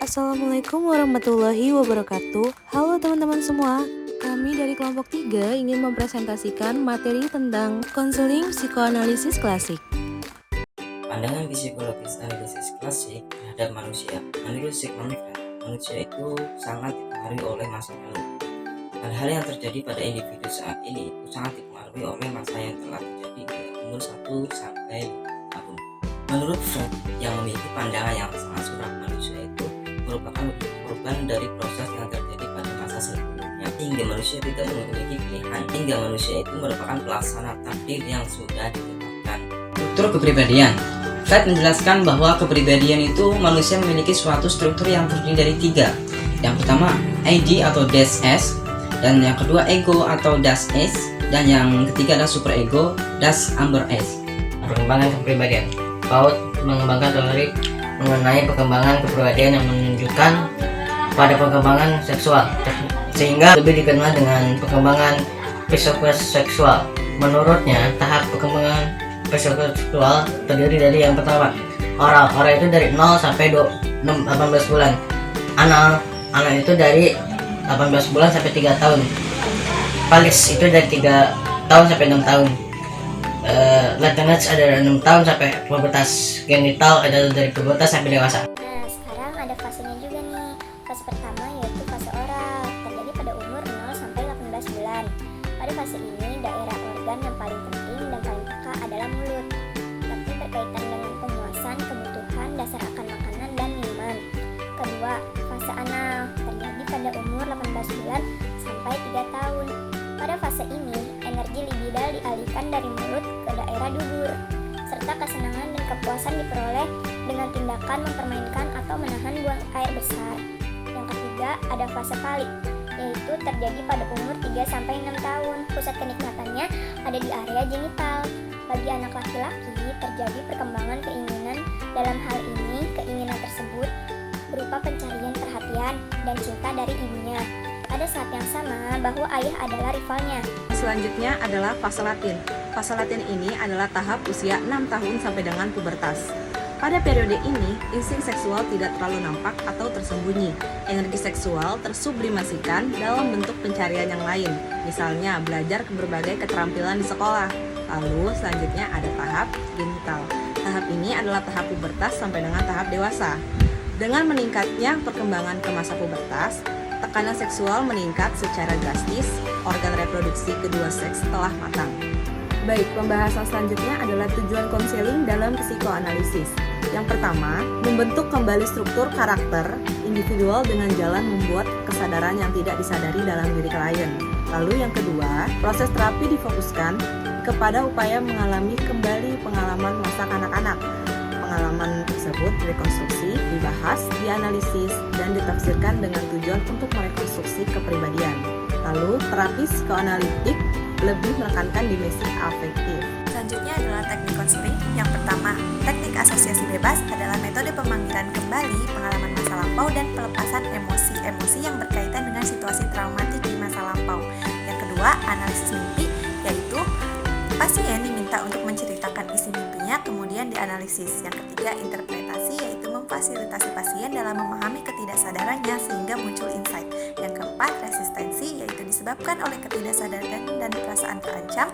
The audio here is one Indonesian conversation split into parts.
Assalamualaikum warahmatullahi wabarakatuh. Halo teman-teman semua. Kami dari kelompok 3 ingin mempresentasikan materi tentang konseling psikoanalisis klasik. Pandangan psikologis analisis klasik terhadap manusia. Menurut Sigmund Freud, manusia itu sangat dipengaruhi oleh masa lalu. Hal-hal yang terjadi pada individu saat ini itu sangat dipengaruhi oleh masa yang telah terjadi di umur 1 sampai 5 tahun. Menurut Freud, yang memiliki pandangan yang sangat suram, manusia itu merupakan korban dari proses yang terjadi pada masa sebelumnya, hingga manusia tidak memiliki pilihan, hingga manusia itu merupakan pelaksana takdir yang sudah ditetapkan. Struktur kepribadian. Freud menjelaskan bahwa kepribadian itu manusia memiliki suatu struktur yang terdiri dari 3. Yang pertama, ID atau Das S, dan yang kedua ego atau Das S, dan yang ketiga adalah superego, Das Amber S. Perkembangan kepribadian. Paut mengembangkan teori mengenai perkembangan kepribadian yang menunjukkan pada perkembangan seksual, sehingga lebih dikenal dengan perkembangan psikoseksual. Menurutnya, tahap perkembangan psikoseksual terdiri dari yang pertama, oral itu dari 0 sampai 18 bulan. Anal itu dari 18 bulan sampai 3 tahun. Palis itu dari 3 tahun sampai 6 tahun. Latenage ada 6 tahun sampai pubertas. Genital adalah dari pubertas sampai dewasa. Nah, sekarang ada fasenya juga nih. Fase pertama yaitu fase oral, terjadi pada umur 0 sampai 18 bulan. Pada fase ini, daerah organ yang paling penting dan paling peka adalah mulut, tapi berkaitan dengan pemuasan kebutuhan dasar akan makanan dan minuman. Kedua, fase anal, terjadi pada umur 18 bulan sampai 3 tahun. Pada fase ini, energi libidal dialihkan dari mulut ke daerah dubur, serta kesenangan dan kepuasan diperoleh dengan tindakan mempermainkan atau menahan buang air besar. Yang ketiga, ada fase falik, yaitu terjadi pada umur 3-6 tahun. Pusat kenikmatannya ada di area genital. Bagi anak laki-laki, terjadi perkembangan keinginan. Dalam hal ini, keinginan tersebut berupa pencarian perhatian dan cinta dari ibunya. Pada saat yang sama, bahwa ayah adalah rivalnya. Selanjutnya adalah fase latin. Fase latin ini adalah tahap usia 6 tahun sampai dengan pubertas. Pada periode ini, insting seksual tidak terlalu nampak atau tersembunyi. Energi seksual tersublimasikan dalam bentuk pencarian yang lain, misalnya belajar berbagai keterampilan di sekolah. Lalu selanjutnya ada tahap genital. Tahap ini adalah tahap pubertas sampai dengan tahap dewasa. Dengan meningkatnya perkembangan ke masa pubertas, tekanan seksual meningkat secara drastis, organ reproduksi kedua seks telah matang. Baik, pembahasan selanjutnya adalah tujuan konseling dalam psikoanalisis. Yang pertama, membentuk kembali struktur karakter individual dengan jalan membuat kesadaran yang tidak disadari dalam diri klien. Lalu yang kedua, proses terapi difokuskan kepada upaya mengalami kembali pengalaman masa kanak-kanak. Pengalaman tersebut rekonstruksi, dibahas, dianalisis, dan ditafsirkan dengan tujuan untuk merekonstruksi kepribadian. Lalu, terapi psikoanalitik lebih menekankan dimensi afektif. Selanjutnya adalah teknik konseling. Yang pertama, teknik asosiasi bebas adalah metode pemanggilan kembali pengalaman masa lampau dan pelepasan emosi-emosi yang berkaitan dengan situasi traumatik di masa lampau. Yang kedua, analisis mimpi, yaitu pasien diminta untuk menceritakan isi mimpinya, kemudian dianalisis. Yang ketiga, interpretasi, yaitu memfasilitasi pasien dalam memahami ketidaksadarannya sehingga muncul insight. Yang keempat, resistensi, yaitu disebabkan oleh ketidaksadaran dan perasaan terancam.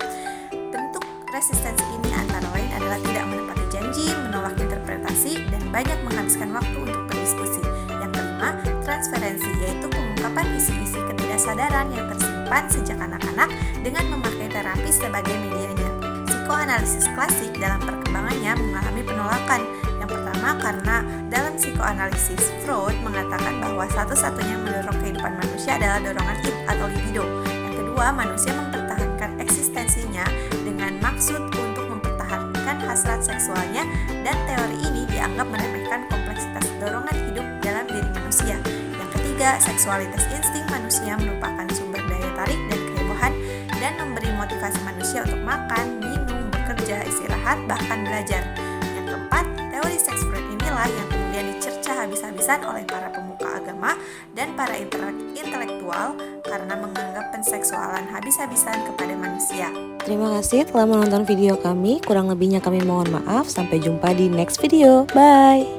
Bentuk resistensi ini antara lain adalah tidak menepati janji, menolak interpretasi, dan banyak menghabiskan waktu untuk berdiskusi. Yang kelima, transferensi, yaitu pengungkapan isi-isi ketidaksadaran yang tersimpan sejak anak-anak dengan memakai terapi sebagai medianya. Psikoanalisis klasik dalam perkembangannya mengalami penolakan. Yang pertama, karena dalam psikoanalisis Freud mengatakan bahwa satu-satunya yang mendorong kehidupan manusia adalah dorongan id atau libido. Yang kedua, manusia mempertahankan eksistensinya dengan maksud untuk mempertahankan hasrat seksualnya, dan teori ini dianggap meremehkan kompleksitas dorongan hidup dalam diri manusia. Yang ketiga, seksualitas insting manusia merupakan sumber daya tarik dan kehebohan dan memberi motivasi manusia untuk makan, minum, bekerja, istirahat, bahkan belajar. Yang keempat, teori seks Freud inilah yang kemudian dicerca habis-habisan oleh para pemuka agama dan para intelektual karena menganggap penseksualan habis-habisan kepada manusia. Terima kasih telah menonton video kami. Kurang lebihnya kami mohon maaf. Sampai jumpa di next video. Bye!